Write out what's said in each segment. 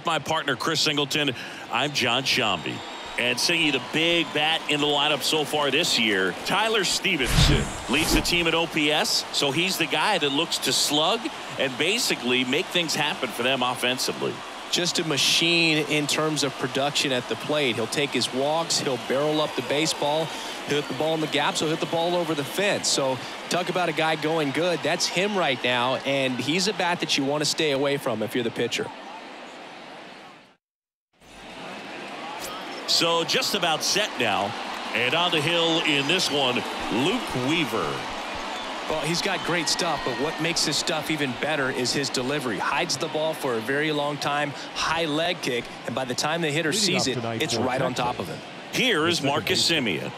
my partner Chris Singleton. I'm John Shambi. And singing the big bat in the lineup so far this year, Tyler Stevenson leads the team at OPS, so he's the guy that looks to slug and basically make things happen for them offensively. Just a machine in terms of production at the plate. He'll take his walks, he'll barrel up the baseball, he'll hit the ball in the gaps, he'll hit the ball over the fence. So talk about a guy going good. That's him right now, and he's a bat that you want to stay away from if you're the pitcher. So just about set now, and on the hill in this one, Luke Weaver. Well, he's got great stuff, but what makes his stuff even better is his delivery. Hides the ball for a very long time, high leg kick, and by the time the hitter sees it, it's right on top of him. Here is Marcus Semien.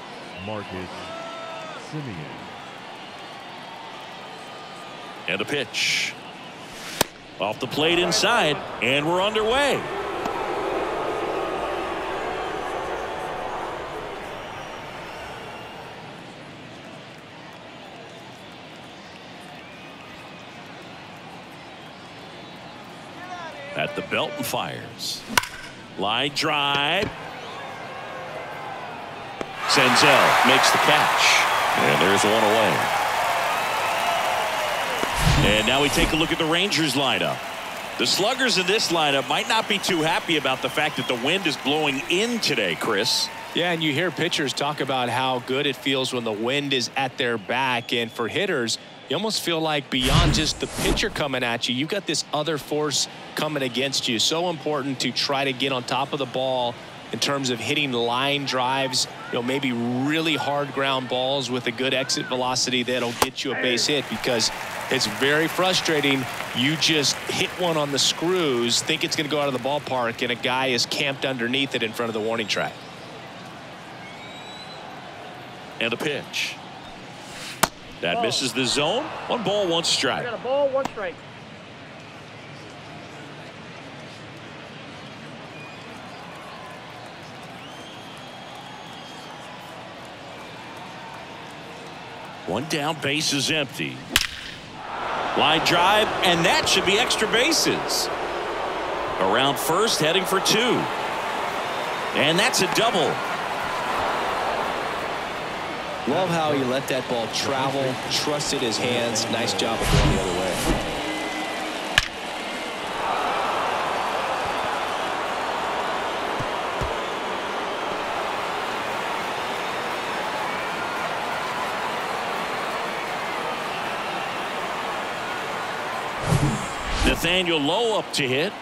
And a pitch. Off the plate inside, and we're underway. At the belt and fires. Line drive. Senzel makes the catch. And there's one away. And now we take a look at the Rangers lineup. The sluggers in this lineup might not be too happy about the fact that the wind is blowing in today, Chris. Yeah, and you hear pitchers talk about how good it feels when the wind is at their back. And for hitters, you almost feel like beyond just the pitcher coming at you, you've got this other force coming against you. So important to try to get on top of the ball in terms of hitting line drives, maybe really hard ground balls with a good exit velocity that'll get you a base hit, because it's very frustrating. You just hit one on the screws, think it's going to go out of the ballpark, and a guy is camped underneath it in front of the warning track. And a pitch. That misses the zone. 1 ball, 1 strike. I got a ball, 1 strike. One down, base is empty. Line drive, and that should be extra bases. Around first, heading for 2. And that's a double. Love how he let that ball travel, trusted his hands. Nice job of going the other way. Nathaniel Lowe up to hit.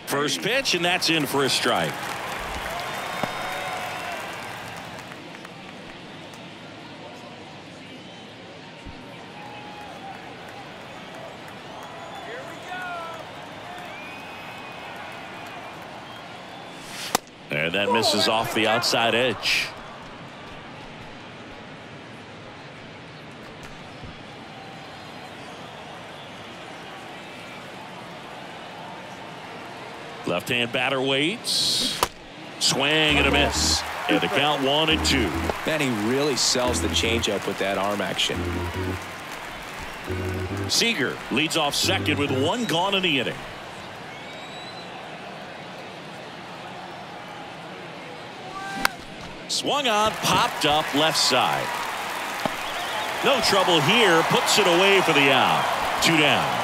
First pitch, and that's in for a strike. Here we go. And that misses off the outside edge. Left-hand batter waits. Swing and a miss. And the count 1-2. Man, he really sells the changeup with that arm action. Seager leads off second with 1 gone in the inning. Swung on, popped up left side. No trouble here. Puts it away for the out. 2 down.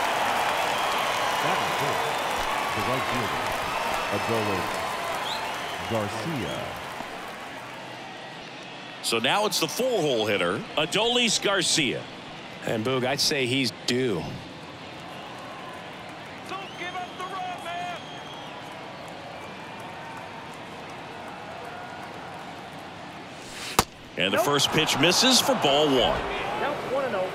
Garcia. So now it's the 4-hole hitter, Adolis Garcia. And Boog, I'd say he's due. Don't give up the run, man. And the first pitch misses for ball 1. Count 1-0.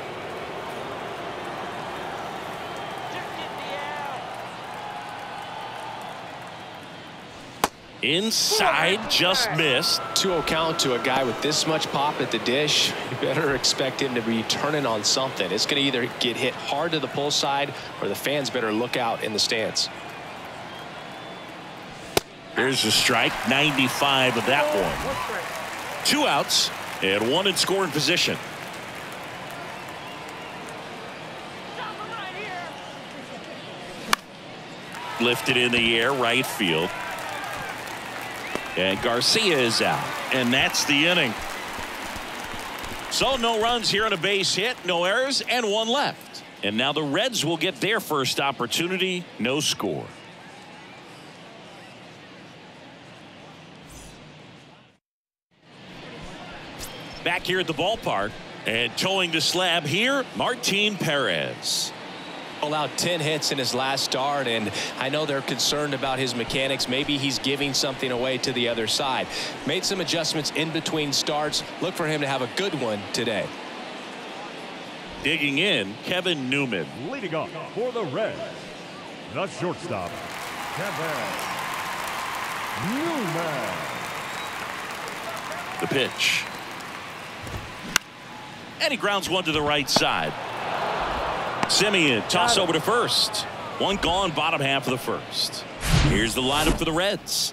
Inside, just missed. 2-0 count to a guy with this much pop at the dish. You better expect him to be turning on something. It's going to either get hit hard to the pull side, or the fans better look out in the stands. Here's a strike, 95 of that one. 2 outs and 1 in scoring position. Lifted in the air, right field. And Garcia is out. And that's the inning. So no runs here on a base hit, no errors, and one left. And now the Reds will get their first opportunity. No score. Back here at the ballpark. And towing the slab here, Martin Perez. Allowed 10 hits in his last start, and I know they're concerned about his mechanics. Maybe he's giving something away to the other side. Made some adjustments in between starts. Look for him to have a good one today. Digging in, Kevin Newman. Leading off for the Reds, the shortstop, Kevin Newman. The pitch. And he grounds one to the right side. Simeon, toss over to first. One gone, bottom half of the first. Here's the lineup for the Reds.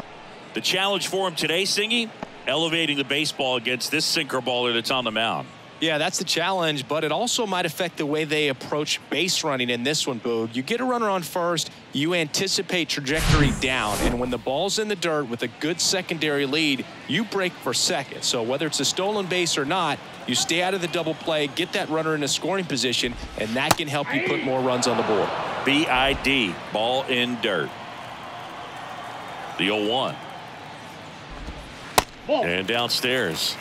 The challenge for him today, Singy, elevating the baseball against this sinker baller that's on the mound. Yeah, that's the challenge, but it also might affect the way they approach base running in this one, Boog. You get a runner on first, you anticipate trajectory down, and when the ball's in the dirt with a good secondary lead, you break for second. So whether it's a stolen base or not, you stay out of the double play, get that runner in a scoring position, and that can help you put more runs on the board. BID, ball in dirt. The 0-1. And downstairs.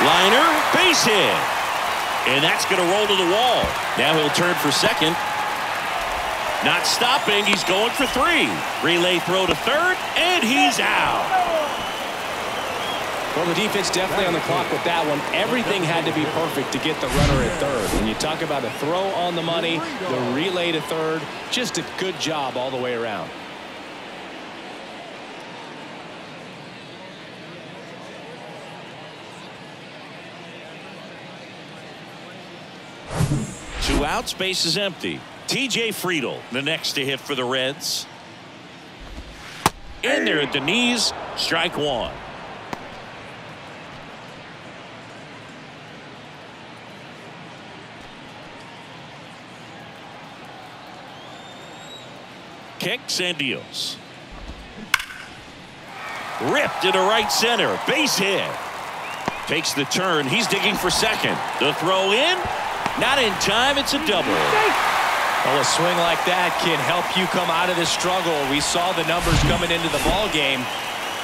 Liner, base hit. And that's going to roll to the wall. Now he'll turn for second. Not stopping. He's going for three. Relay throw to third, and he's out. Well, the defense definitely on the clock with that one. Everything had to be perfect to get the runner at third. When you talk about a throw on the money, the relay to third, just a good job all the way around. Two outs, base is empty. TJ Friedel, the next to hit for the Reds. In there at the knees, strike one. Kicks and deals. Ripped into right center, base hit. Takes the turn, he's digging for second. The throw in, not in time, it's a double. Well, a swing like that can help you come out of this struggle. We saw the numbers coming into the ball game,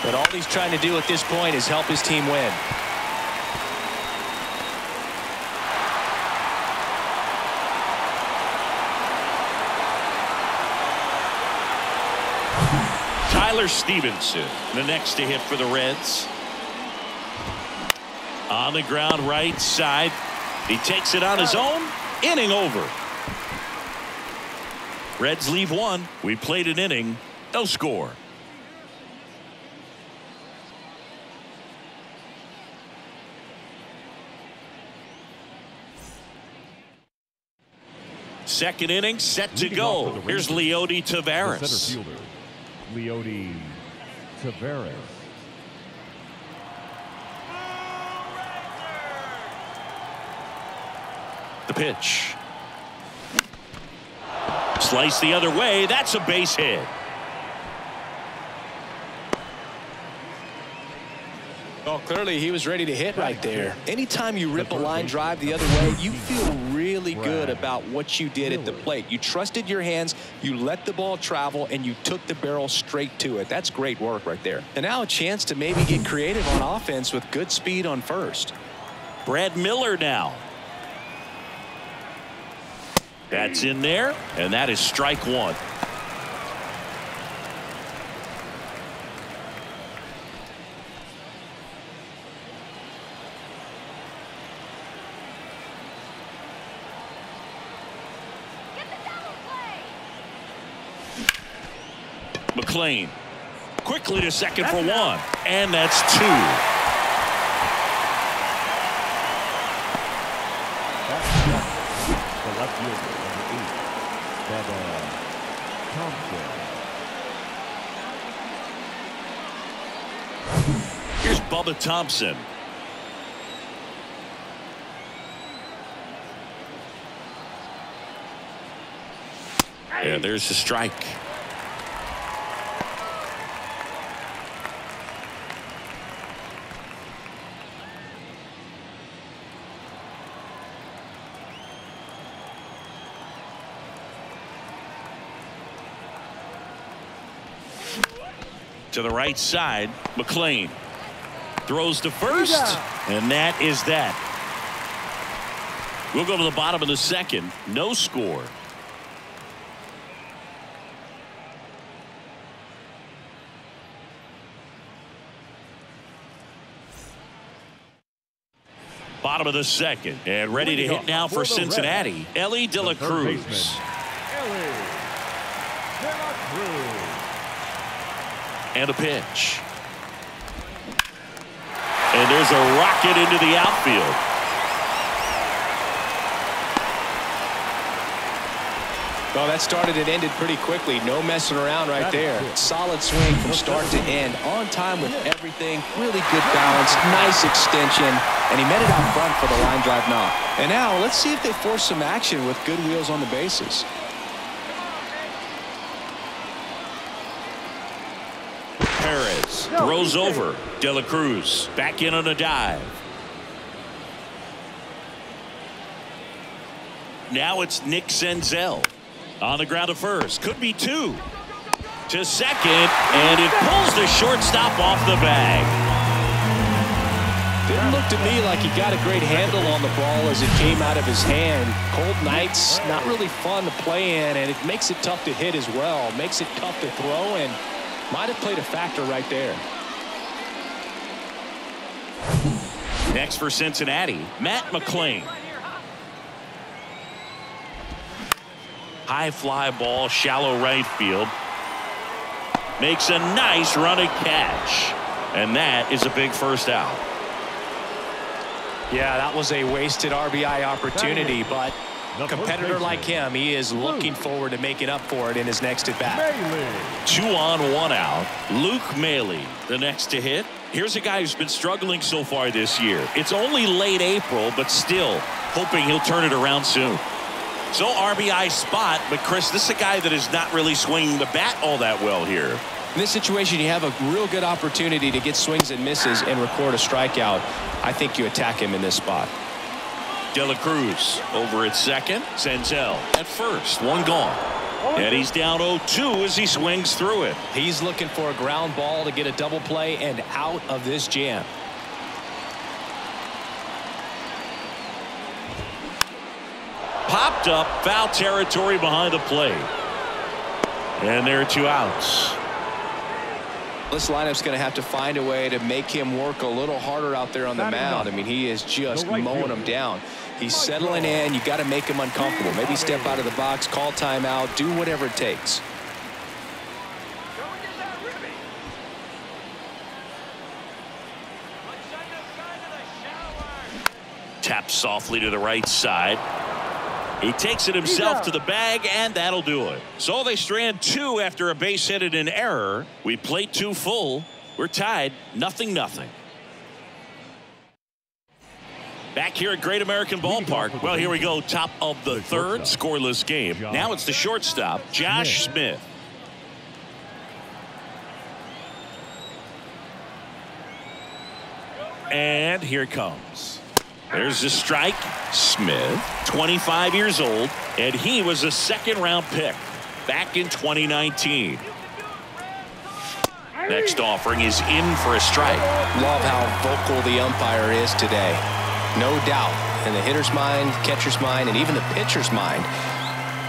but all he's trying to do at this point is help his team win. Tyler Stevenson, the next to hit for the Reds. On the ground, right side. He takes it on his own. Inning over. Reds leave one. We played an inning. No score. Second inning set to go. Here's Leody Taveras. The center fielder, Leody Taveras. The pitch. Slice the other way. That's a base hit. Well, clearly he was ready to hit right there. Anytime you rip a line drive the other way, you feel really good about what you did at the plate. You trusted your hands, you let the ball travel, and you took the barrel straight to it. That's great work right there. And now a chance to maybe get creative on offense with good speed on first. Brad Miller now. That's in there, and that is strike one. McLean quickly to second for one, and that's two. Left fielder, number 8, Bubba Thompson. Here's Bubba Thompson. And there's the strike. To the right side, McLean throws to first, and that is that. We'll go to the bottom of the second. No score. Bottom of the second, and ready to hit now for Cincinnati, Ellie De La Cruz. And a pitch. And there's a rocket into the outfield. Well, that started and ended pretty quickly. No messing around right there. Solid swing from start to end. On time with everything. Really good balance. Nice extension. And he met it out front for the line drive knock. And now let's see if they force some action with good wheels on the bases. Perez throws over. De La Cruz back in on a dive. Now it's Nick Senzel on the ground to first. Could be two. To second, and it pulls the shortstop off the bag. Didn't look to me like he got a great handle on the ball as it came out of his hand. Cold nights, not really fun to play in, and it makes it tough to hit as well. Makes it tough to throw, and might have played a factor right there. Next for Cincinnati, Matt McLean. High fly ball, shallow right field. Makes a nice running catch. And that is a big first out. Yeah, that was a wasted RBI opportunity, but a competitor like him, he is looking forward to making up for it in his next at bat. 2 on, 1 out. Luke Mailey, the next to hit. Here's a guy who's been struggling so far this year. It's only late April, but still hoping he'll turn it around soon. So RBI spot, but Chris, this is a guy that is not really swinging the bat all that well here. In this situation, you have a real good opportunity to get swings and misses and record a strikeout. I think you attack him in this spot. De La Cruz over at second. Senzel at first. 1 gone. And he's down 0-2 as he swings through it. He's looking for a ground ball to get a double play and out of this jam. Popped up, foul territory behind the plate. And there are 2 outs. This lineup's going to have to find a way to make him work a little harder out there on the mound. I mean, he is just mowing him down. He's settling in. You got to make him uncomfortable. Maybe step out of the box, call timeout, do whatever it takes. Taps softly to the right side. He takes it himself to the bag, and that'll do it. So they strand 2 after a base hit and an error. We played 2 full. We're tied 0-0. Back here at Great American Ballpark. Well, here we go. Top of the third, scoreless game. Now it's the shortstop, Josh Smith. And here it comes. There's the strike. Smith, 25 years old, and he was a 2nd-round pick back in 2019. Next offering is in for a strike. Love how vocal the umpire is today. No doubt in the hitter's mind, catcher's mind, and even the pitcher's mind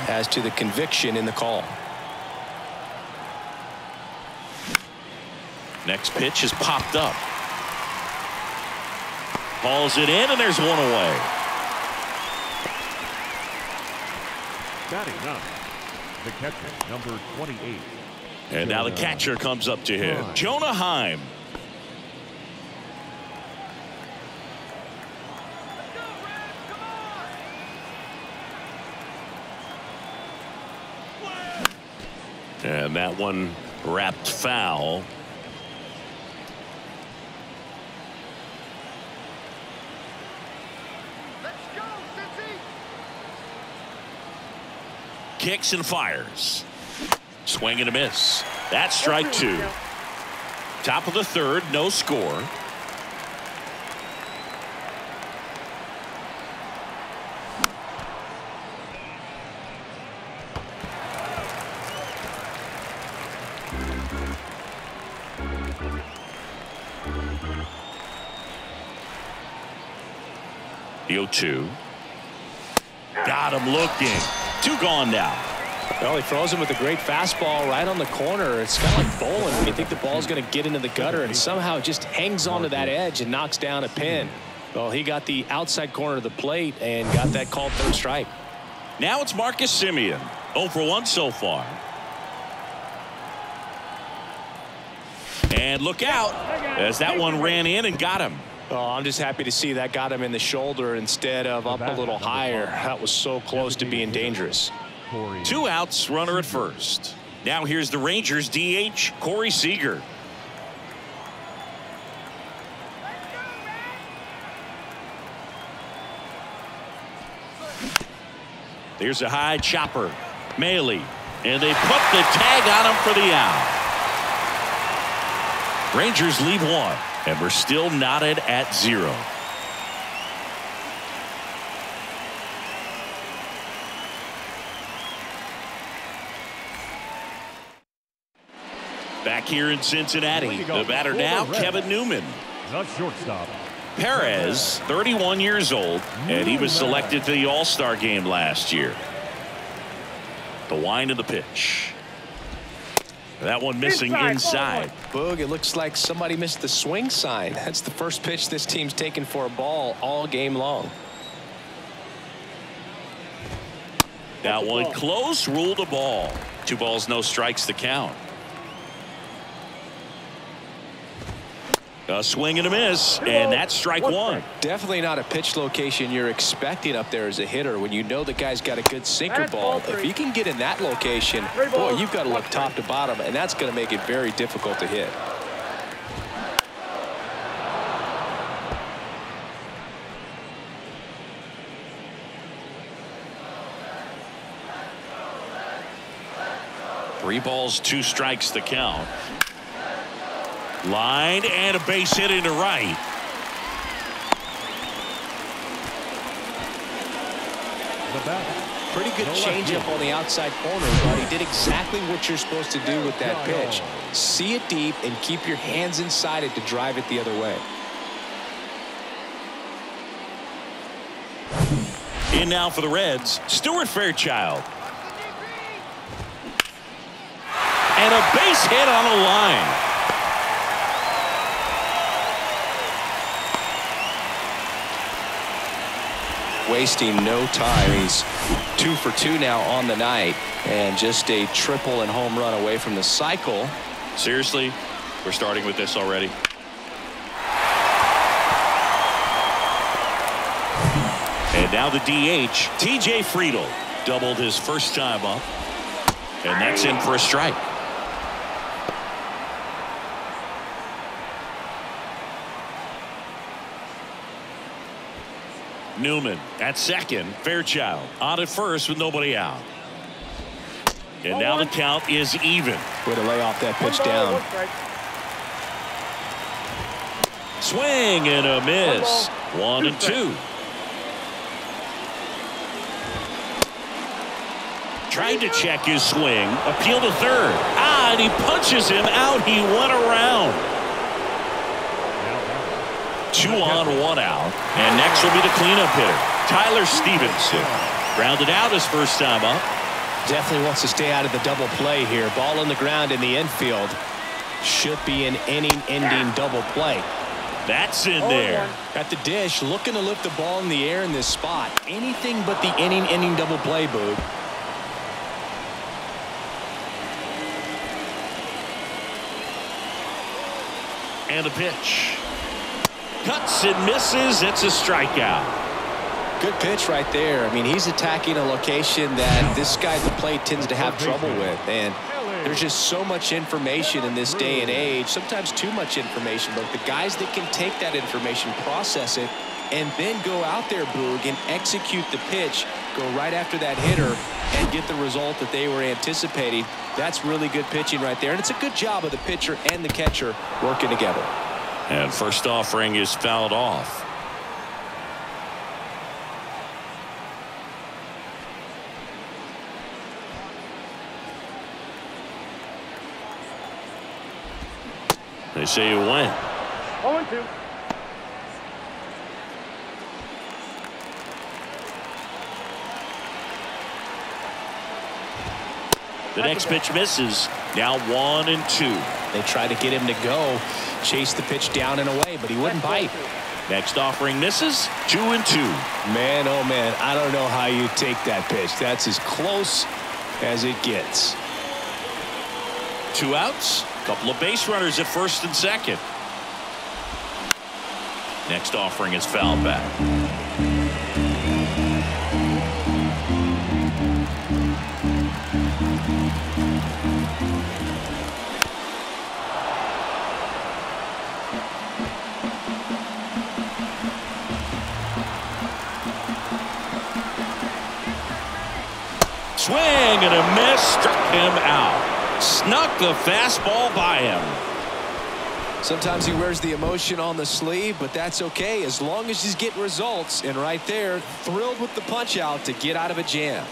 as to the conviction in the call. Next pitch is popped up. Hauls it in, and there's 1 away. Batting up, the catcher, number 28. And now the catcher comes up to hit. Jonah Heim. And that one wrapped foul. kicks and fires. Swing and a miss. That's strike two. Top of the third, no score. The 0-2. Got him looking. Two gone now. Well, he throws him with a great fastball right on the corner. It's kind of like bowling when you think the ball's going to get into the gutter, and somehow it just hangs onto that edge and knocks down a pin. Well, he got the outside corner of the plate and got that called third strike. Now it's Marcus Semien. 0 for 1 so far. And look out as that one ran in and got him. Oh, I'm just happy to see that got him in the shoulder instead of up a little higher. That was so close to being dangerous. 2 outs, runner at first. Now here's the Rangers DH, Corey Seager. There's a high chopper. Maley. And they put the tag on him for the out. Rangers lead 1. And we're still knotted at 0. Back here in Cincinnati, the batter now, Kevin Newman. The shortstop. Perez, 31 years old, and he was selected to the All-Star game last year. The wind of the pitch. That one missing inside. Boog, it looks like somebody missed the swing sign. That's the first pitch this team's taken for a ball all game long. That one close, ruled a ball. 2 balls, no strikes to count. A swing and a miss, and that's strike 1. Definitely not a pitch location you're expecting up there as a hitter when you know the guy's got a good sinker ball. If you can get in that location, boy, you've got to look top to bottom, and that's going to make it very difficult to hit. Three balls, 2 strikes to count. Line and a base hit into right. Pretty good changeup on the outside corner, but he did exactly what you're supposed to do with that pitch. See it deep and keep your hands inside it to drive it the other way. In now for the Reds, Stuart Fairchild. And a base hit on a line. Wasting no time. He's 2 for 2 now on the night, and just a triple and home run away from the cycle. Seriously, we're starting with this already. And now the DH, TJ Friedl, doubled his first time up, and that's in for a strike. Newman at second. Fairchild on at first with nobody out. And now the count is even. Way to lay off that pitch down. Swing and a miss. 1 and 2. Trying to check his swing. Appeal to third. And he punches him out. He went around. 2 on, 1 out. And next will be the cleanup hitter, Tyler Stevenson. Grounded out his first time up. Definitely wants to stay out of the double play here. Ball on the ground in the infield. Should be an inning-ending double play. That's in there. At the dish, looking to lift the ball in the air in this spot. Anything but the inning-ending double play, Boog. And a pitch. Cuts and misses. It's a strikeout. Good pitch right there. I mean, he's attacking a location that this guy at the plate tends to have trouble with. And There's just so much information in this day and age, sometimes too much information, but the guys that can take that information, process it, and then go out there, Boog, and execute the pitch, go right after that hitter, and get the result that they were anticipating. That's really good pitching right there, and it's a good job of the pitcher and the catcher working together. And first offering is fouled off. They say you win. 0-2. The next pitch misses. Now 1-2. They try to get him to go, chase the pitch down and away, but he wouldn't bite. Next offering misses. 2-2. Man, oh man, I don't know how you take that pitch. That's as close as it gets. 2 outs. Couple of base runners at first and second. Next offering is fouled back. Swing and a miss, struck him out. Snuck the fastball by him. Sometimes he wears the emotion on the sleeve, but that's okay as long as he's getting results. And right there, thrilled with the punch out to get out of a jam.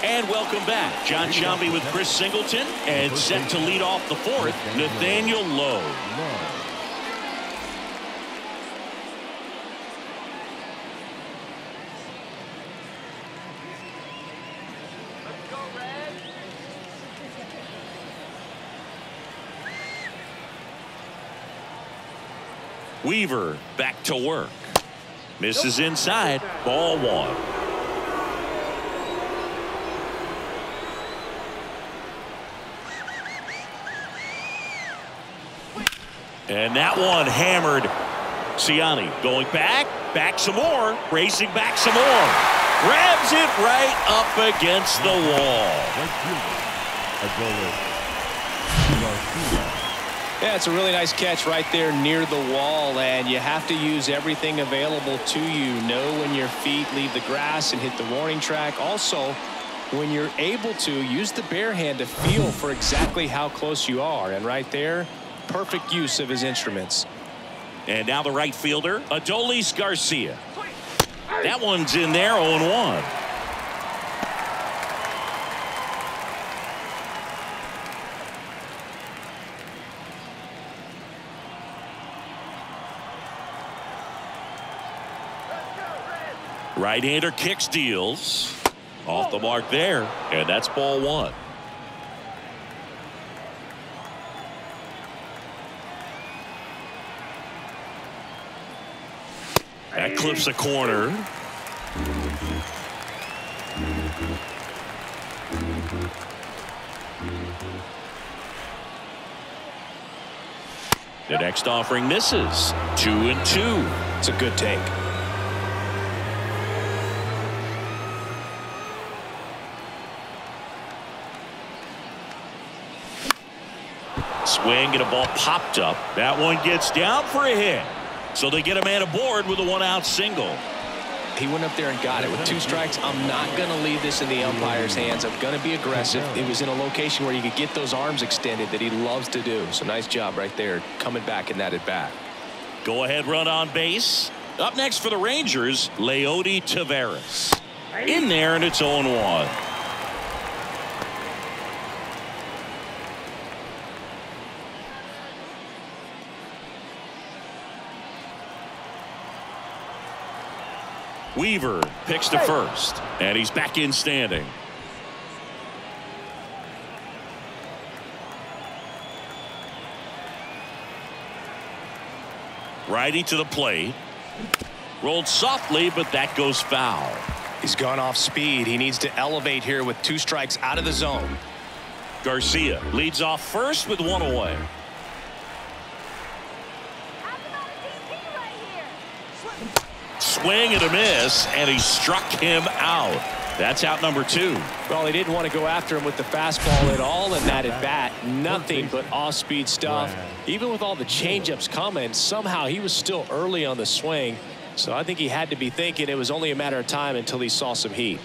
And welcome back. John Sciambi with Chris Singleton, and set to lead off the fourth, Nathaniel Lowe. Weaver back to work. Misses inside. Ball 1. And that one hammered. Cincinnati going back some more, racing back some more. Grabs it right up against the wall. Yeah, it's a really nice catch right there near the wall, and you have to use everything available to you. Know when your feet leave the grass and hit the warning track. Also, when you're able to, use the bare hand to feel for exactly how close you are. And right there, perfect use of his instruments. And now the right fielder, Adolis Garcia. That one's in there, 0-1. Right-hander kicks, deals. Off the mark there, and that's ball 1. That clips a corner. The next offering misses. 2-2. It's a good take. Swing and a ball popped up. That one gets down for a hit. So they get a man aboard with a 1-out single. He went up there and got it with 2 strikes. I'm not going to leave this in the umpire's hands. I'm going to be aggressive. It was in a location where you could get those arms extended that he loves to do. So nice job right there coming back in that at bat. Go ahead run on base. Up next for the Rangers, Leody Taveras. In there, and it's 0-1. Weaver picks to first, and he's back in standing. Righty to the plate. Rolled softly, but that goes foul. He's gone off speed. He needs to elevate here with 2 strikes out of the zone. Garcia leads off first with 1 away. swing and a miss, and he struck him out. That's out number 2. Well, he didn't want to go after him with the fastball at all in that at bat. Nothing but off-speed stuff. Even with all the changeups coming, somehow he was still early on the swing. So I think he had to be thinking it was only a matter of time until he saw some heat.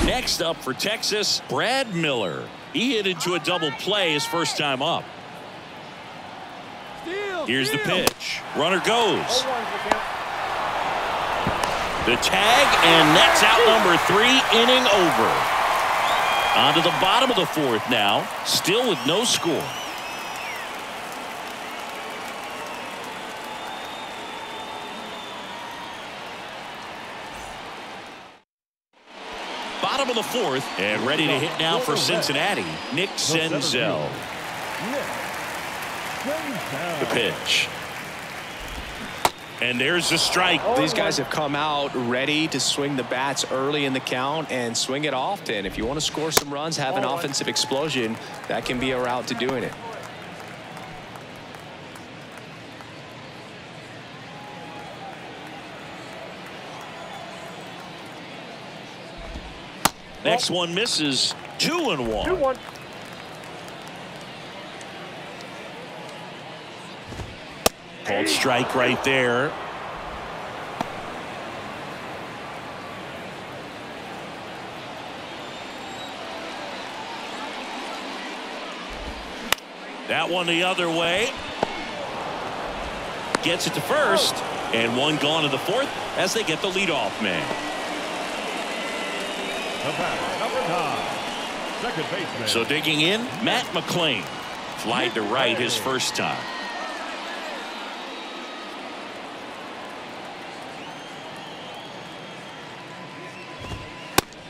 Next up for Texas, Brad Miller. He hit into a double play his first time up. Here's the pitch. Runner goes. The tag, and that's out number 3, inning over. On to the bottom of the 4th now, still with no score. Bottom of the 4th, and ready to hit now for Cincinnati, Nick Senzel. The pitch. And there's a strike. These guys have come out ready to swing the bats early in the count and swing it often. If you want to score some runs, have an offensive explosion, that can be a route to doing it. Next one misses. 2-1. 2-1. Called strike right there. That one the other way. Gets it to first. And one gone to the 4th as they get the leadoff man. The batter, number 9, second baseman. So digging in, Matt McClain. Flied to right his first time.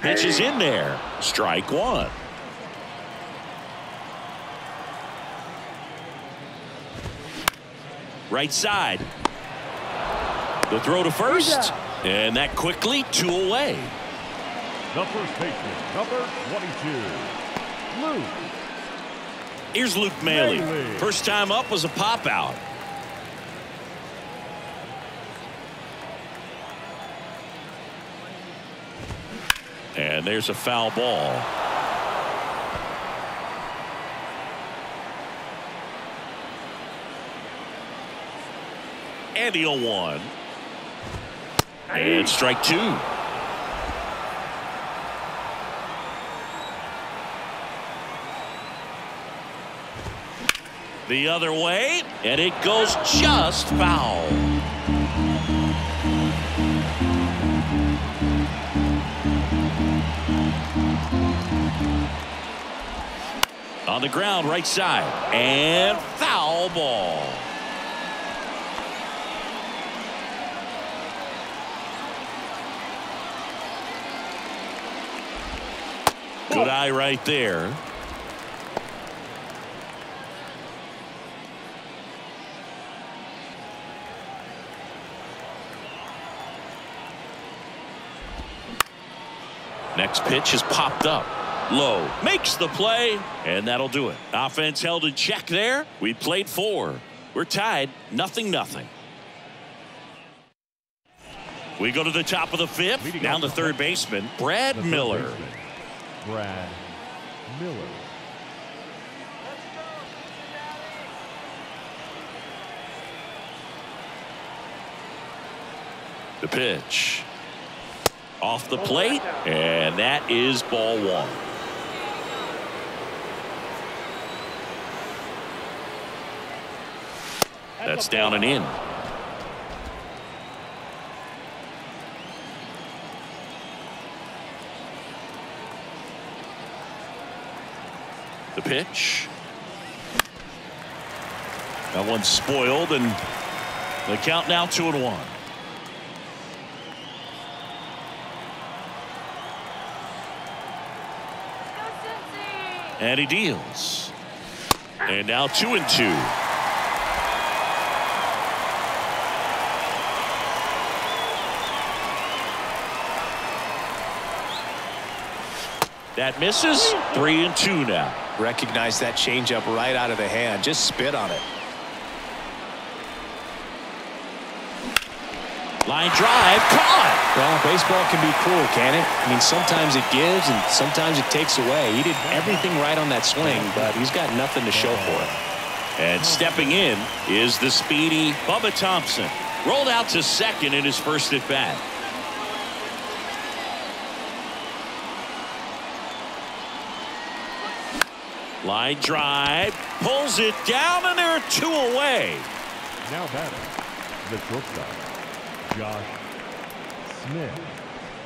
Pitch is in there. Strike 1. Right side. The throw to first. And that quickly 2 away. The first baseman, number 22, Luke. Here's Luke Maley. First time up was a pop out. And there's a foul ball. And the 0-1. And strike 2. The other way, and it goes just foul. On the ground, right side, and foul ball. Good eye right there. Next pitch is popped up. Lowe makes the play, and that'll do it. Offense held in check there. We played 4. We're tied 0-0. We go to the top of the 5th. Down to third baseman, Brad Miller. Brad Miller. The pitch. Off the plate, and that is ball 1. That's down and in. The pitch. That one's spoiled, and the count now 2-1. And he deals. And now 2-2. That misses. 3-2 now. Recognize that changeup right out of the hand. Just spit on it. Line drive, caught. Well, baseball can be cruel, can it? I mean, sometimes it gives and sometimes it takes away. He did everything right on that swing, but he's got nothing to show for it. And stepping in is the speedy Bubba Thompson. Rolled out to second in his first at bat. Line drive, pulls it down, and there are 2 away. Now batting, the shortstop, Josh Smith.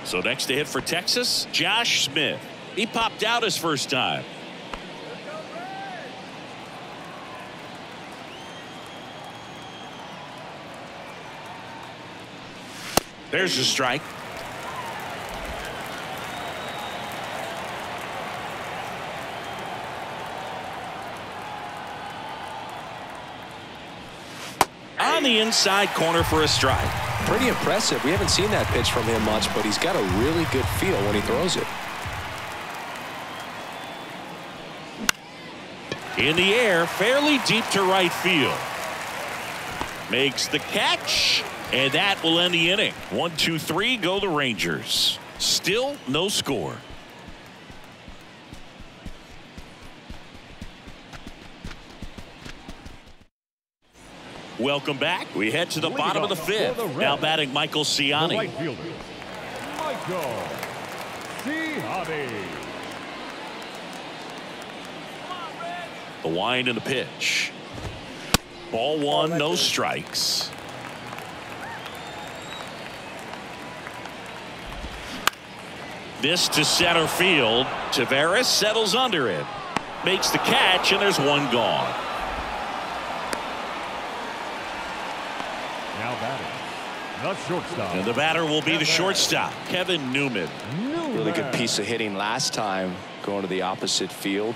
So next to hit for Texas, Josh Smith. He popped out his first time. There's a strike. On the inside corner for a strike. Pretty impressive. We haven't seen that pitch from him much, but he's got a really good feel when he throws it. In the air, fairly deep to right field. Makes the catch, and that will end the inning. 1, 2, 3, go the Rangers. Still no score. Welcome back. We head to the bottom of the 5th. Now batting Michael Ciani. Right fielder, Michael Ciani. The wind and the pitch. Ball 1, no strikes. This to center field. Perez settles under it. Makes the catch, and there's 1 gone. Now batting, the shortstop. And the batter will be the shortstop, Kevin Newman. Really good piece of hitting last time, going to the opposite field.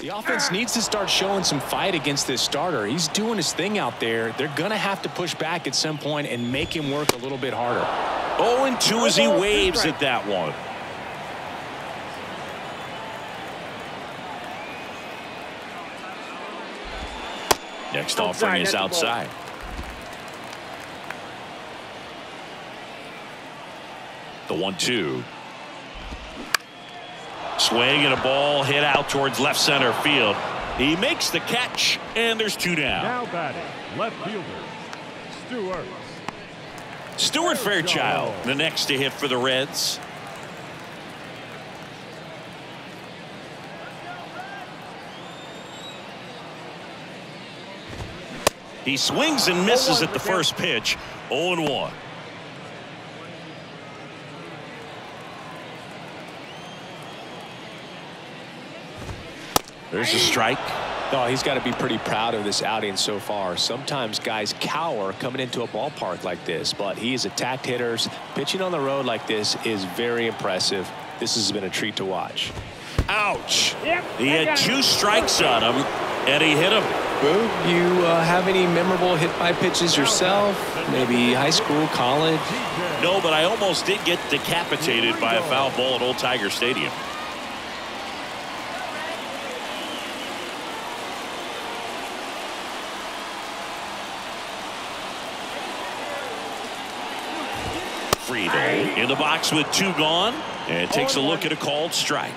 The offense needs to start showing some fight against this starter. He's doing his thing out there. They're going to have to push back at some point and make him work a little bit harder. 0-2 as he waves at that one. Next offering is outside. The 1-2. Swing and a ball hit out towards left center field. He makes the catch, and there's 2 down. Now batting, left fielder, Stuart Fairchild, the next to hit for the Reds. He swings and misses at the first pitch. 0-1. There's a strike. Oh, he's got to be pretty proud of this outing so far. Sometimes guys cower coming into a ballpark like this, but he has attacked hitters. Pitching on the road like this is very impressive. This has been a treat to watch. Ouch. He had 2 strikes on him, and he hit him. Boo, you have any memorable hit by pitches yourself? Maybe high school, college? No, but I almost did get decapitated by a foul ball at Old Tiger Stadium. Friedel in the box with 2 gone, and takes a look at a called strike.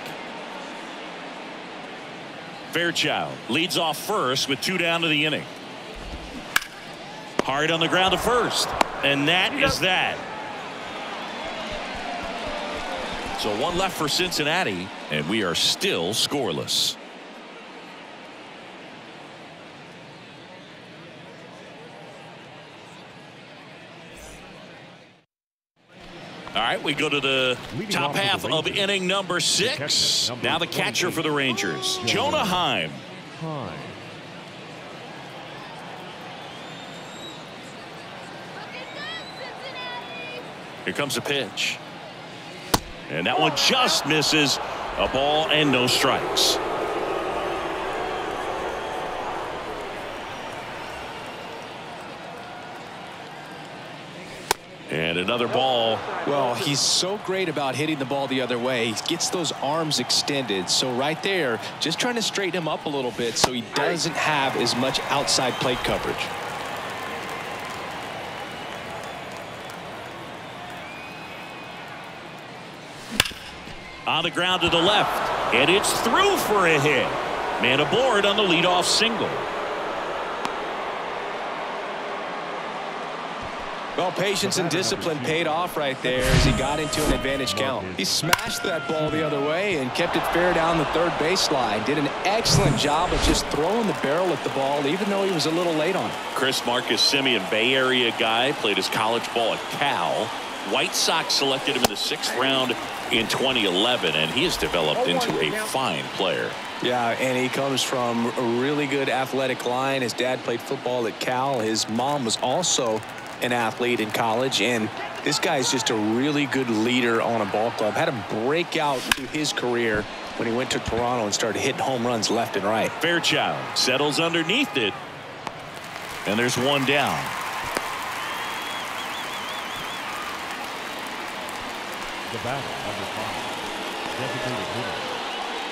Fairchild leads off first with 2 down to the inning. Hard on the ground to first, and that is that. So 1 left for Cincinnati, and we are still scoreless. All right, we go to the top half of inning number 6. Now the catcher for the Rangers, Jonah Heim. Here comes a pitch. And that one just misses. A ball and no strikes. And And another ball. Well, he's so great about hitting the ball the other way. He gets those arms extended. So right there, just trying to straighten him up a little bit so he doesn't have as much outside plate coverage. On the ground to the left, and it's through for a hit. Man aboard on the leadoff single. Well, patience and discipline paid off right there as he got into an advantage count. He smashed that ball the other way and kept it fair down the third baseline. Did an excellent job of just throwing the barrel at the ball, even though he was a little late on it. Chris Marcus Simeon, Bay Area guy, played his college ball at Cal. White Sox selected him in the 6th round in 2011, and he has developed into a fine player. Yeah, and he comes from a really good athletic line. His dad played football at Cal. His mom was also an athlete in college, and this guy is just a really good leader on a ball club. Had him break out through his career when he went to Toronto and started hitting home runs left and right. Fairchild settles underneath it, and there's one down. The batter, number 5, designated hitter,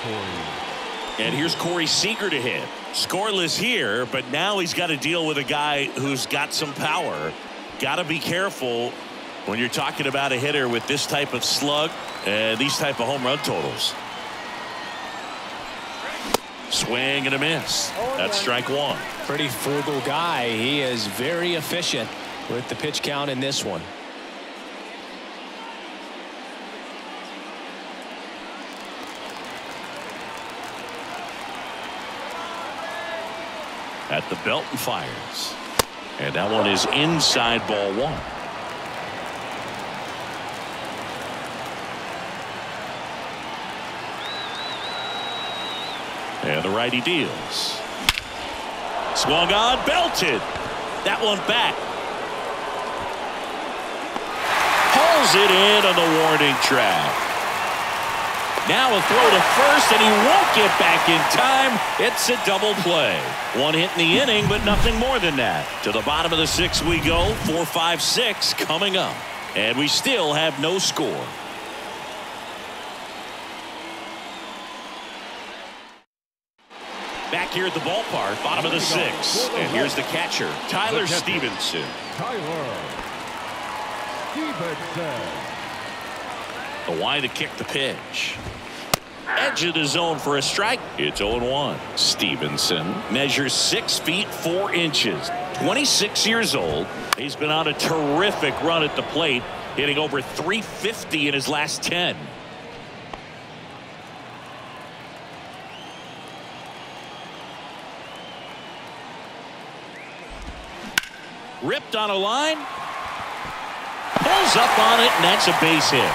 Corey. And here's Corey Seager to hit. Scoreless here, but now he's got to deal with a guy who's got some power. Got to be careful when you're talking about a hitter with this type of slug and these type of home run totals. Swing and a miss. That's strike one. Pretty frugal guy. He is very efficient with the pitch count in this one. At the belt and fires. And that one is inside, ball one. And the righty deals. Swung on, belted. That one back. Pulls it in on the warning track. Now a throw to first, and he won't get back in time. It's a double play. One hit in the inning, but nothing more than that. To the bottom of the 6th we go. 4, 5, 6 coming up. And we still have no score. Back here at the ballpark, bottom of the 6th. And here's the catcher, Tyler Stevenson. Tyler Stevenson. The wide to kick the pitch. Edge of the zone for a strike. It's 0-1. Stevenson measures 6 feet 4 inches. 26 years old. He's been on a terrific run at the plate, hitting over .350 in his last 10. Ripped on a line. Pulls up on it, and that's a base hit.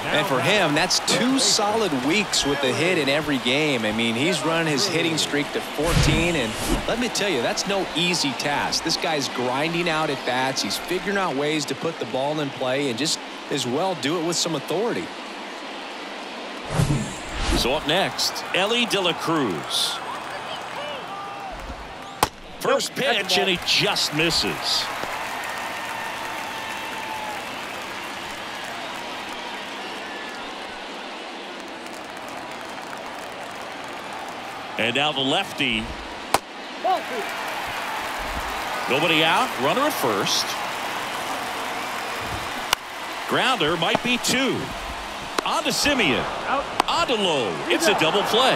And for him, that's 2 solid weeks with a hit in every game. I mean, he's running his hitting streak to 14, and let me tell you, that's no easy task. This guy's grinding out at bats. He's figuring out ways to put the ball in play and just as well do it with some authority. So up next, Ellie De La Cruz. First pitch, and he just misses. And now the lefty. Nobody out. Runner at first. Grounder might be 2. On to Simeon. On to Lowe. It's a double play.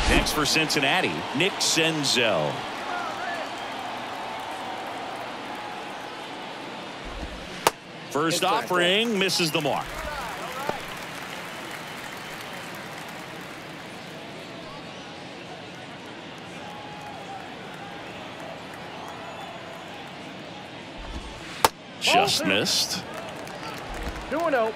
Next for Cincinnati, Nick Senzel. First offering misses the mark. Just missed. 2-0.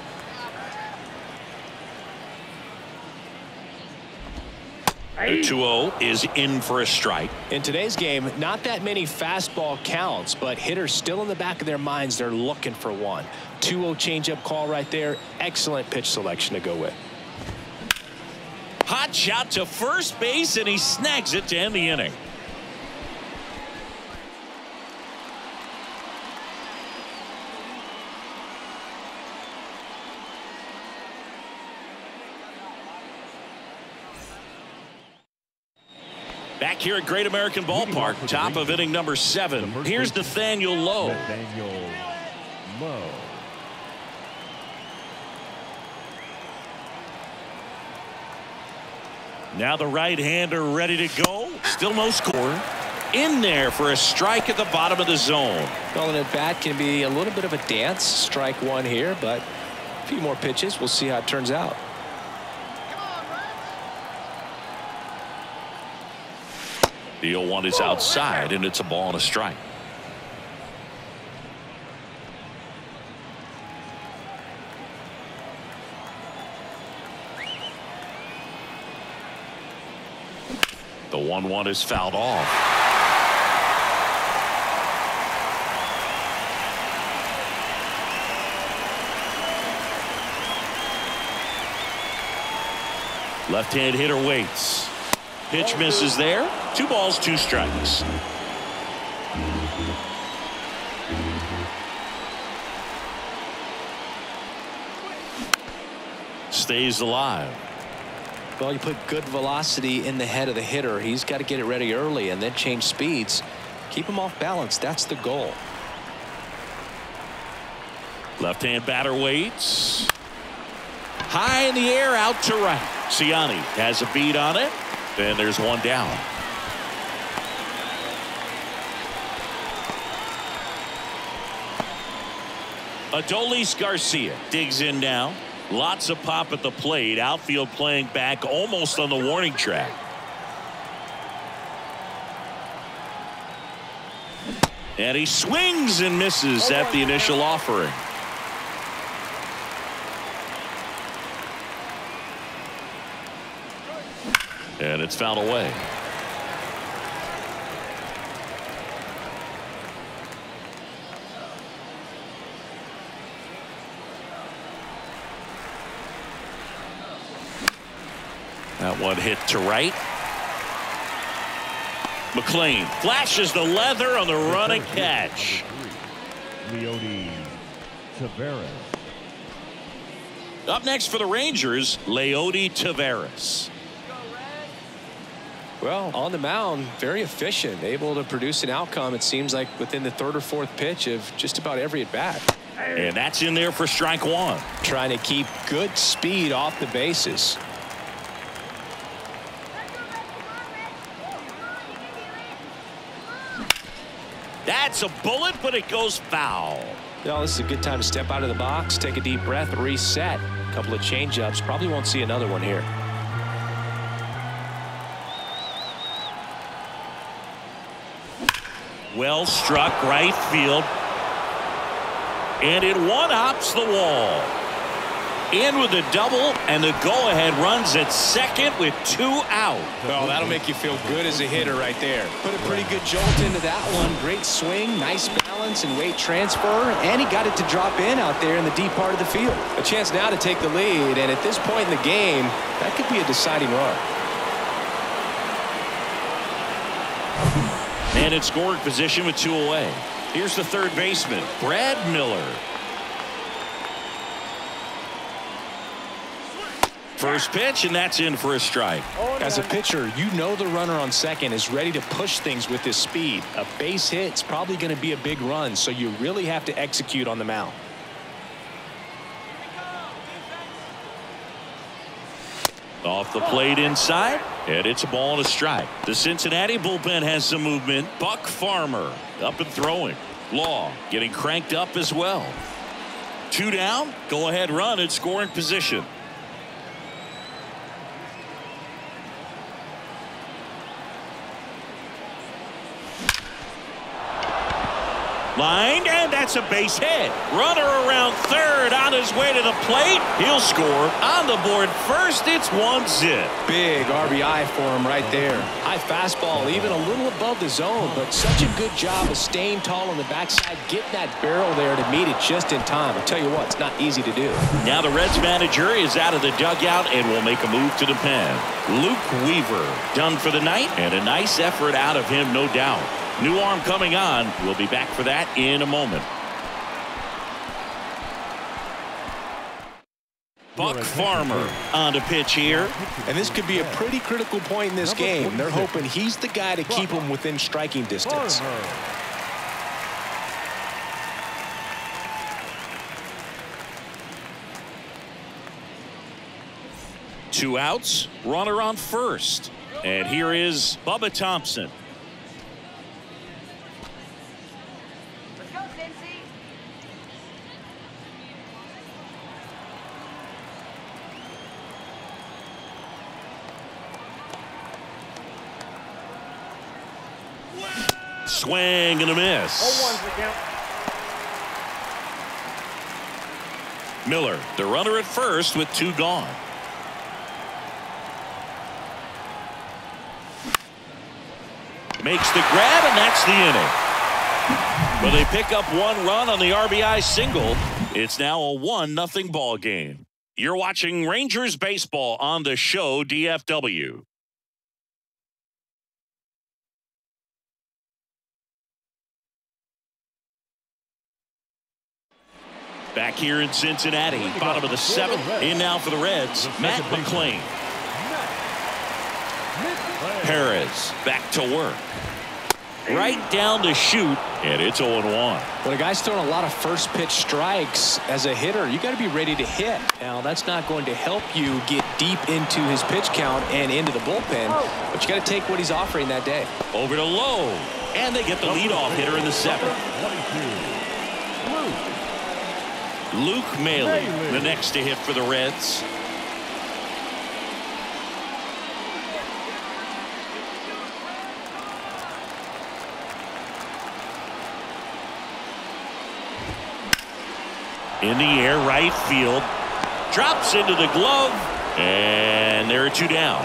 The 2-0 is in for a strike. In today's game, not that many fastball counts, but hitters still in the back of their minds, they're looking for one. 2-0 changeup call right there. Excellent pitch selection to go with. Hot shot to first base, and he snags it to end the inning. Back here at Great American Ballpark, top of inning number 7. Here's Nathaniel Lowe. Nathaniel Lowe. Now the right-hander ready to go. Still no score. In there for a strike at the bottom of the zone. Well, an at-bat can be a little bit of a dance. Strike one here, but a few more pitches. We'll see how it turns out. The 0-1 is outside, and it's a ball and a strike. The 1-1 is fouled off. Left-hand hitter waits. Pitch misses there. 2 balls, 2 strikes. Stays alive. Well, you put good velocity in the head of the hitter. He's got to get it ready early and then change speeds. Keep him off balance. That's the goal. Left-hand batter waits. High in the air, out to right. Cincinnati has a beat on it. Then there's one down. Adolis Garcia digs in now. Lots of pop at the plate. Outfield playing back almost on the warning track. And he swings and misses at the initial offering. And it's fouled away. That one hit to right. McLean flashes the leather on the run and catch. Leody Taveras. Up next for the Rangers, Leody Taveras. Well, on the mound, very efficient, able to produce an outcome, it seems like, within the 3rd or 4th pitch of just about every at-bat. And that's in there for strike 1. Trying to keep good speed off the bases. That's a bullet, but it goes foul. Well, this is a good time to step out of the box, take a deep breath, reset. A couple of change-ups. Probably won't see another one here. Well struck right field. And it one-hops the wall. In with a double, and the go-ahead runs at second with 2 out. Well, that'll make you feel good as a hitter right there. Put a pretty good jolt into that one. Great swing, nice balance and weight transfer, and he got it to drop in out there in the deep part of the field. A chance now to take the lead, and at this point in the game, that could be a deciding run. And in scoring position with 2 away. Here's the third baseman, Brad Miller. First pitch, and that's in for a strike. As a pitcher, you know the runner on second is ready to push things with his speed. A base hit's probably going to be a big run, so you really have to execute on the mound. Off the plate inside, and it's a ball and a strike. The Cincinnati bullpen has some movement. Buck Farmer up and throwing. Law getting cranked up as well. 2 down, go ahead run in scoring position. Lined, and that's a base hit. Runner around third on his way to the plate. He'll score. On the board first, it's 1-0. Big RBI for him right there. High fastball, even a little above the zone, but such a good job of staying tall on the backside, getting that barrel there to meet it just in time. I'll tell you what, it's not easy to do. Now the Reds manager is out of the dugout and will make a move to the pen. Luke Weaver done for the night, and a nice effort out of him, no doubt. New arm coming on. We'll be back for that in a moment. Buck Farmer on the pitch here. And this could be a pretty critical point in this game. They're hoping he's the guy to keep them within striking distance. Two outs, runner on first. And here is Bubba Thompson. Let's go, Cincy. Swing and a miss. 0-1's the count. Miller, the runner at first with two gone. Makes the grab, and that's the inning. Well, they pick up one run on the RBI single. It's now a 1-0 ball game. You're watching Rangers baseball on the show DFW. Back here in Cincinnati, bottom of the seventh. In now for the Reds, Matt McClain. Perez back to work. Right down the chute, and it's 0-1. When a guy's throwing a lot of first pitch strikes as a hitter, you got to be ready to hit. Now, that's not going to help you get deep into his pitch count and into the bullpen, but you got to take what he's offering that day. Over to Lowe, and they get the leadoff hitter in the seventh. Luke Maley, the next to hit for the Reds. In the air, right field. Drops into the glove, and there are two down.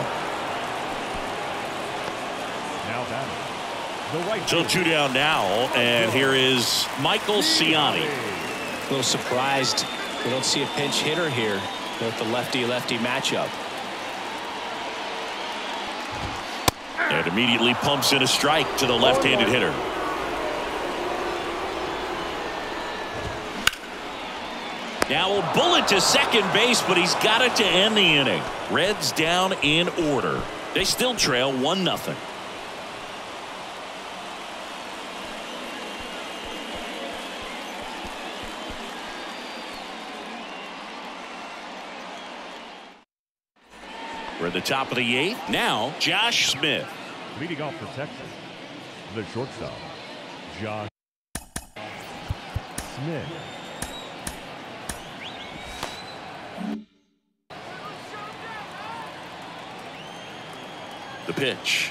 So two down now, and here is Michael Ciani. A little surprised we don't see a pinch hitter here with the lefty-lefty matchup. And immediately pumps in a strike to the left-handed hitter. Now a bullet to second base, but he's got it to end the inning. Reds down in order. They still trail 1-0. We're at the top of the eighth. Now, Josh Smith. Leading off for Texas, the shortstop, Josh Smith. The pitch.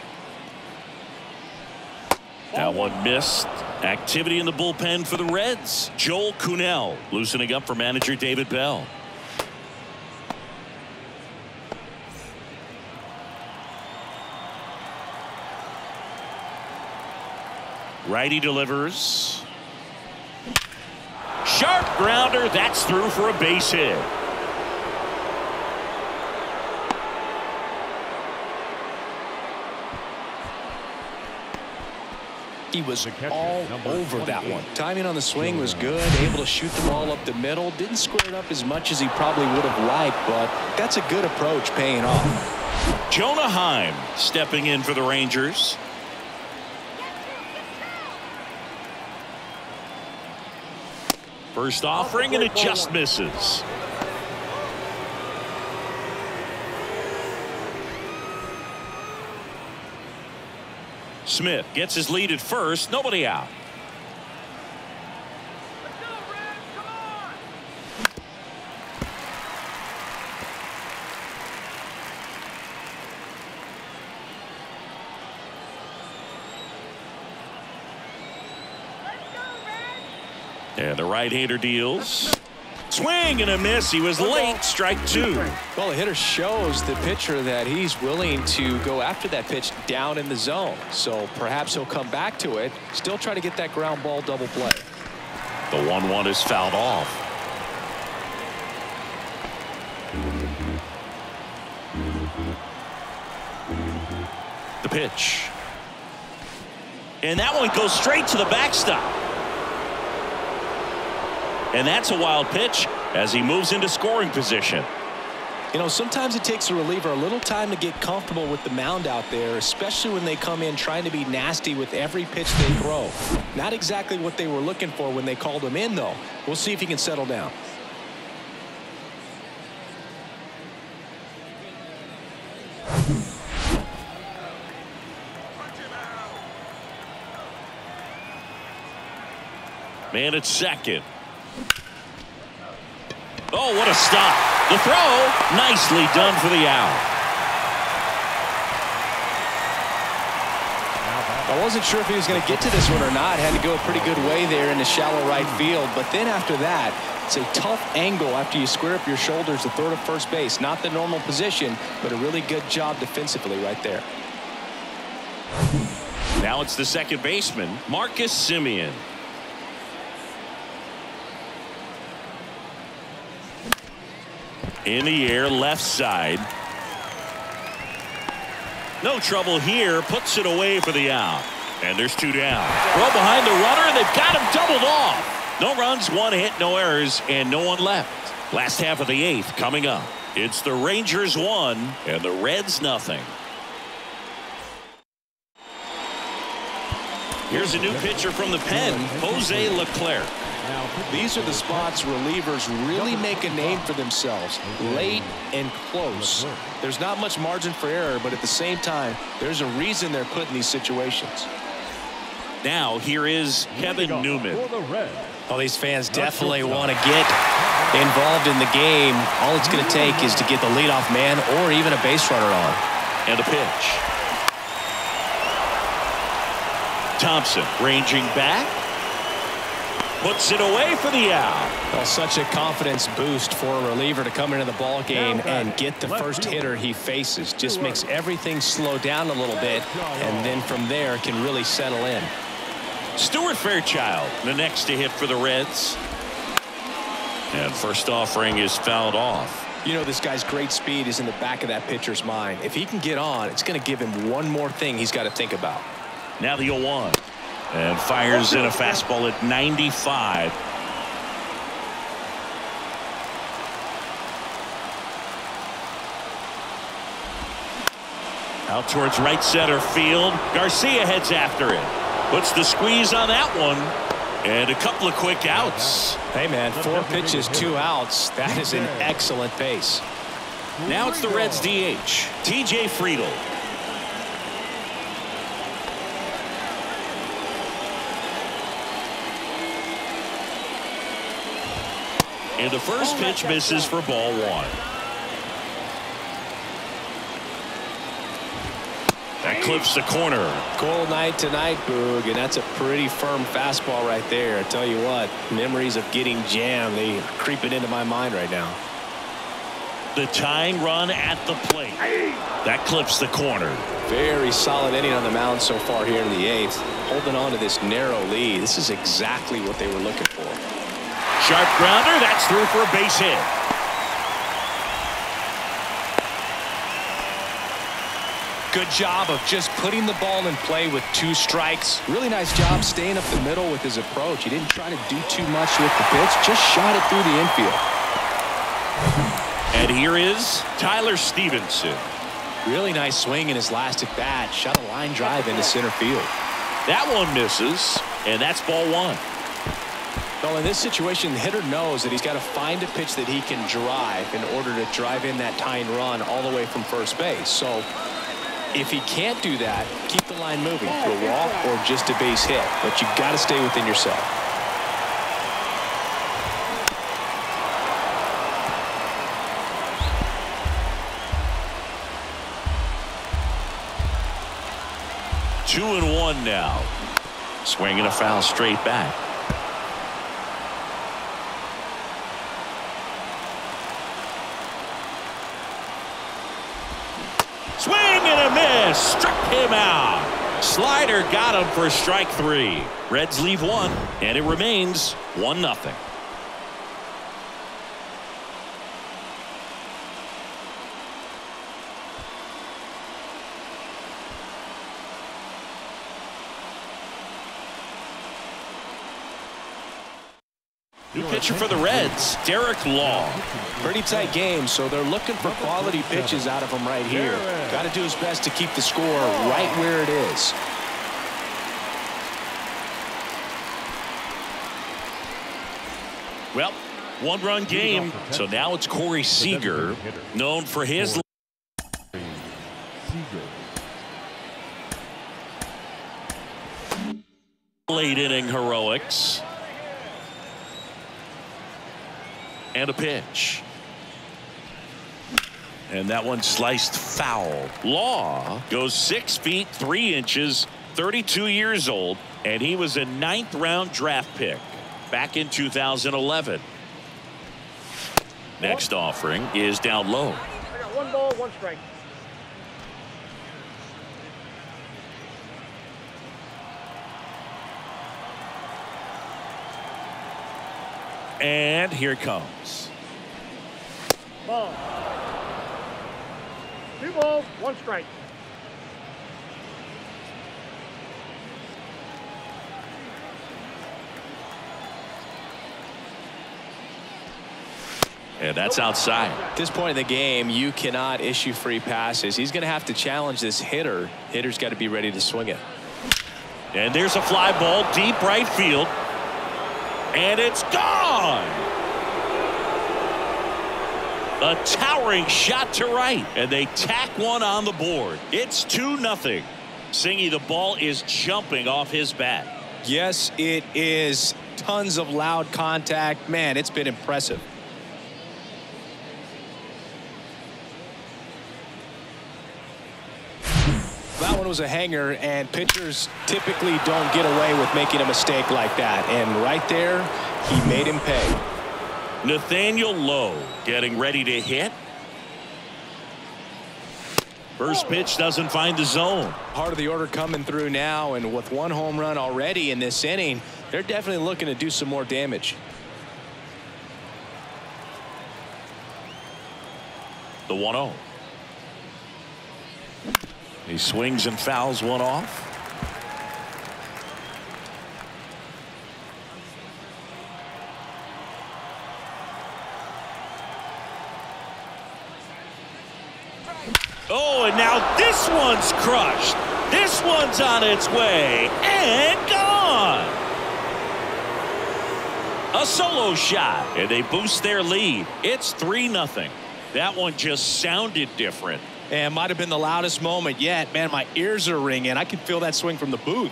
That one missed. Activity in the bullpen for the Reds. Joel Kuhnel loosening up for manager David Bell. Righty delivers. Sharp grounder. That's through for a base hit. He was all over that one. Timing on the swing was good. Able to shoot the ball up the middle. Didn't square it up as much as he probably would have liked, but that's a good approach paying off. Jonah Heim stepping in for the Rangers. First offering, and it just misses. Smith gets his lead at first. Nobody out. Let's go, Red. Come on. Let's go, Red. And the right-hander deals. Swing and a miss. He was late. Strike two. Well, the hitter shows the pitcher that he's willing to go after that pitch down in the zone. So perhaps he'll come back to it. Still try to get that ground ball double play. The 1-1 is fouled off. The pitch. And that one goes straight to the backstop. And that's a wild pitch as he moves into scoring position. You know, sometimes it takes a reliever a little time to get comfortable with the mound out there, especially when they come in trying to be nasty with every pitch they throw. Not exactly what they were looking for when they called him in, though. We'll see if he can settle down. Man at second. Oh, what a stop. The throw, nicely done for the out. I wasn't sure if he was going to get to this one or not. Had to go a pretty good way there in the shallow right field. But then after that, it's a tough angle after you square up your shoulders to throw to first base. Not the normal position, but a really good job defensively right there. Now it's the second baseman, Marcus Semien. In the air, left side. No trouble here. Puts it away for the out. And there's two down. Throw behind the runner, and they've got him doubled off. No runs, one hit, no errors, and no one left. Last half of the eighth coming up. It's the Rangers 1 and the Reds nothing. Here's a new pitcher from the pen, Jose Leclerc. These are the spots relievers really make a name for themselves. Late and close. There's not much margin for error, but at the same time, there's a reason they're put in these situations. Now here is Kevin Newman. Well, these fans definitely want to get involved in the game. All it's going to take is to get the leadoff man or even a base runner on. And a pitch. Thompson ranging back. Puts it away for the out. Well, such a confidence boost for a reliever to come into the ball game and get the first hitter he faces. Just makes everything slow down a little bit, and then from there can really settle in. Stuart Fairchild, the next to hit for the Reds. And first offering is fouled off. You know, this guy's great speed is in the back of that pitcher's mind. If he can get on, it's going to give him one more thing he's got to think about. Now the 0-1. And fires in a fastball at 95. Out towards right center field. Garcia heads after it. Puts the squeeze on that one. And a couple of quick outs. Hey, man, 4 pitches, 2 outs. That is an excellent pace. Now it's the Reds DH, TJ Friedl. And the first pitch misses for ball 1. That clips the corner. Cold night tonight, Boog, and that's a pretty firm fastball right there. I tell you what, memories of getting jammed, they are creeping into my mind right now. The tying run at the plate. That clips the corner. Very solid inning on the mound so far here in the 8th. Holding on to this narrow lead. This is exactly what they were looking for. Sharp grounder. That's through for a base hit. Good job of just putting the ball in play with 2 strikes. Really nice job staying up the middle with his approach. He didn't try to do too much with the pitch. Just shot it through the infield. And here is Tyler Stevenson. Really nice swing in his last at bat. Shot a line drive into center field. That one misses, and that's ball 1. Well, in this situation, the hitter knows that he's got to find a pitch that he can drive in order to drive in that tying run all the way from first base. So if he can't do that, keep the line moving for a walk or just a base hit. But you've got to stay within yourself. Two and 1 now. Swinging a foul straight back. just struck him out. Slider got him for strike 3. Reds leave 1, and it remains 1-0. New pitcher for the Reds, Derek Law. Pretty tight game, so they're looking for quality pitches out of him right here. Got to do his best to keep the score right where it is. Well, 1-run game, so now it's Corey Seager, known for his late inning heroics. And a pitch. And that one sliced foul. Law goes 6 feet 3 inches, 32 years old, and he was a 9th-round draft pick back in 2011. Next offering is down low. I got 1 ball, 1 strike. And here it comes. Ball. 2 balls, 1 strike. And that's outside. At this point in the game, you cannot issue free passes. He's going to have to challenge this hitter. Hitter's got to be ready to swing it. And there's a fly ball deep right field. And it's gone. A towering shot to right. And they tack one on the board. It's 2-0. Singy, the ball is jumping off his bat. Yes, it is. Tons of loud contact. Man, it's been impressive. That one was a hanger, and pitchers typically don't get away with making a mistake like that. And right there, he made him pay. Nathaniel Lowe getting ready to hit. First pitch doesn't find the zone. Part of the order coming through now, and with 1 home run already in this inning, they're definitely looking to do some more damage. The 1-0. He swings and fouls one off. Oh, and now this one's crushed. This one's on its way and gone. A solo shot, and they boost their lead. It's 3-0. That one just sounded different. And might have been the loudest moment yet. Man, my ears are ringing. I can feel that swing from the booth.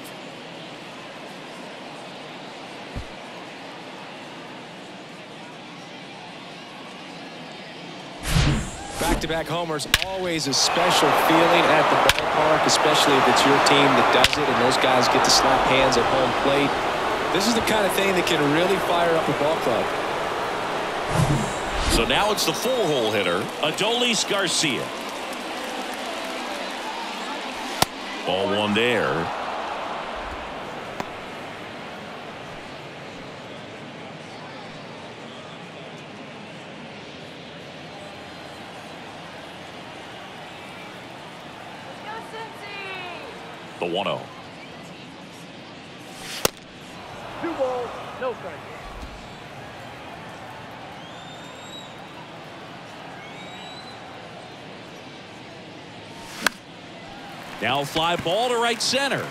Back-to-back homers, always a special feeling at the ballpark, especially if it's your team that does it and those guys get to slap hands at home plate. This is the kind of thing that can really fire up a ball club. So now it's the 4-hole hitter, Adolis Garcia. Ball 1 there. The 1-0. 2 balls, no strike. Now fly ball to right center.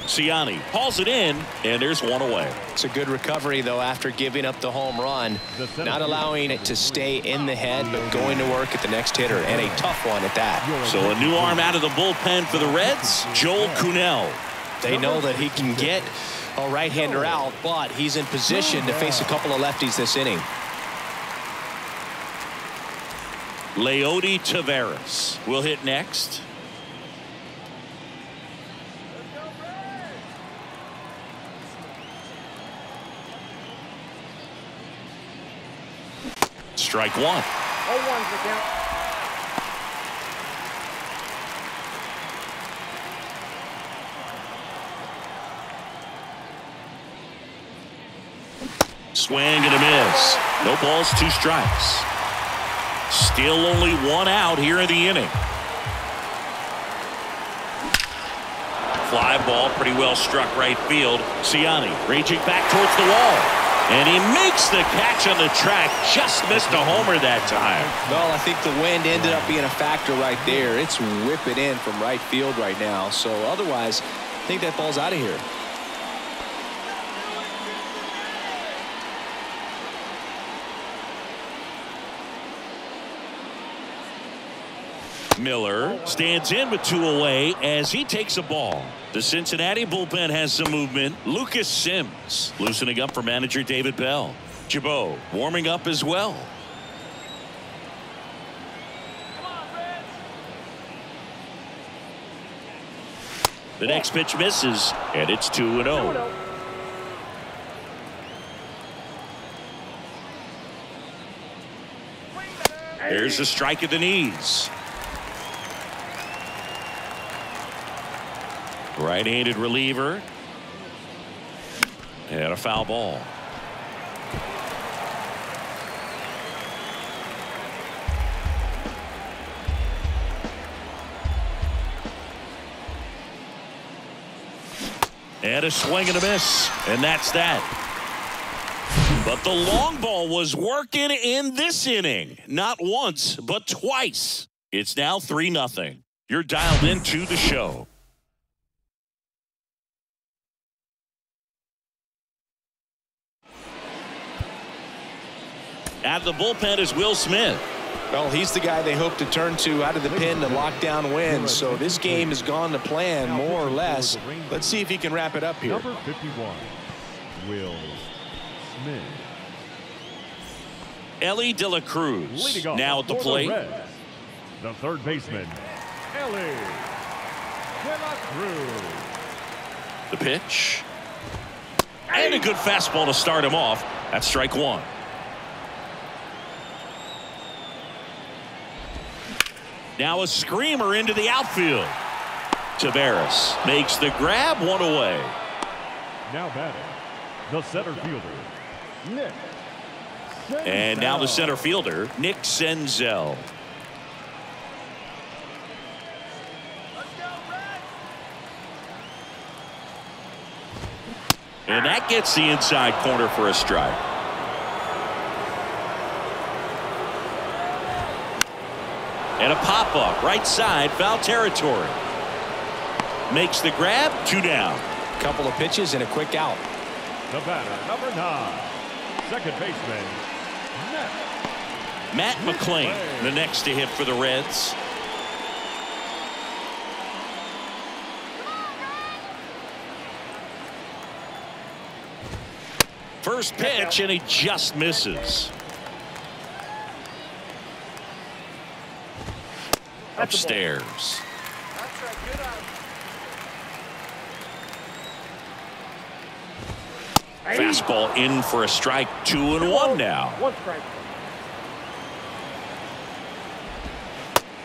Ciani hauls it in, and there's 1 away. It's a good recovery, though, after giving up the home run. Not allowing it to stay in the head, but going to work at the next hitter, and a tough one at that. So a new arm out of the bullpen for the Reds, Joel Kuhnel. They know that he can get a right-hander out, but he's in position to face a couple of lefties this inning. Leody Taveras will hit next. Strike 1. 0-1's the count. Swing and a miss. No balls, 2 strikes. Still only 1 out here in the inning. Fly ball, pretty well struck right field. Cincinnati raging back towards the wall. And he makes the catch on the track. Just missed a homer that time. Well, I think the wind ended up being a factor right there. It's whipping in from right field right now. So otherwise, I think that ball's out of here. Miller stands in with 2 away as he takes a ball. The Cincinnati bullpen has some movement. Lucas Sims loosening up for manager David Bell. Jabot warming up as well. The next pitch misses, and it's 2-0. There's a strike at the knees. Right-handed reliever. And a foul ball. And a swing and a miss. And that's that. But the long ball was working in this inning. Not once, but twice. It's now 3-0. You're dialed into the show. At the bullpen is Will Smith. Well, he's the guy they hope to turn to out of the pen to lock down wins. So this game has gone to plan, more or less. Let's see if he can wrap it up here. Number 51, Will Smith. Ellie De La Cruz now at the plate. The third baseman, Ellie De La Cruz. The pitch. And a good fastball to start him off. That's strike 1. Now a screamer into the outfield. Perez makes the grab, 1 away. Now batting, the center fielder, Nick Senzel. And now the center fielder, Nick Senzel. And that gets the inside corner for a strike. And a pop-up, right side, foul territory. Makes the grab, 2 down. Couple of pitches and a quick out. The batter, number 9, second baseman, Matt McClain, the next to hit for the Reds. First pitch, and he just misses. Upstairs. Fastball in for a strike. 2-1 now. 1 strike.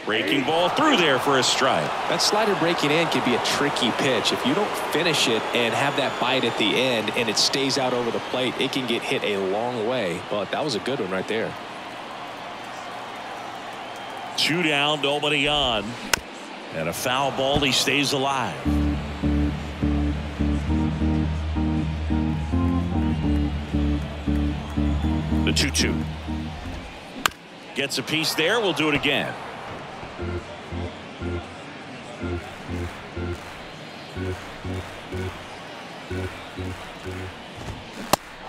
Breaking ball through there for a strike. That slider breaking in can be a tricky pitch. If you don't finish it and have that bite at the end and it stays out over the plate, it can get hit a long way. But that was a good one right there. 2 down, nobody on. And a foul ball, he stays alive. The 2-2. Gets a piece there, we'll do it again.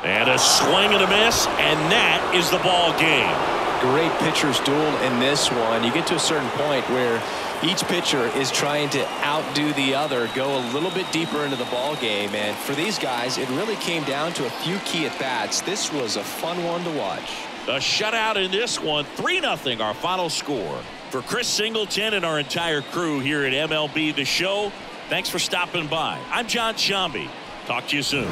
And a swing and a miss, and that is the ball game. Great pitcher's duel in this one. You get to a certain point where each pitcher is trying to outdo the other, go a little bit deeper into the ball game, and for these guys it really came down to a few key at bats. This was a fun one to watch. A shutout in this one, 3-0 our final score. For Chris Singleton and our entire crew here at MLB The Show, thanks for stopping by. I'm John Shambi. Talk to you soon.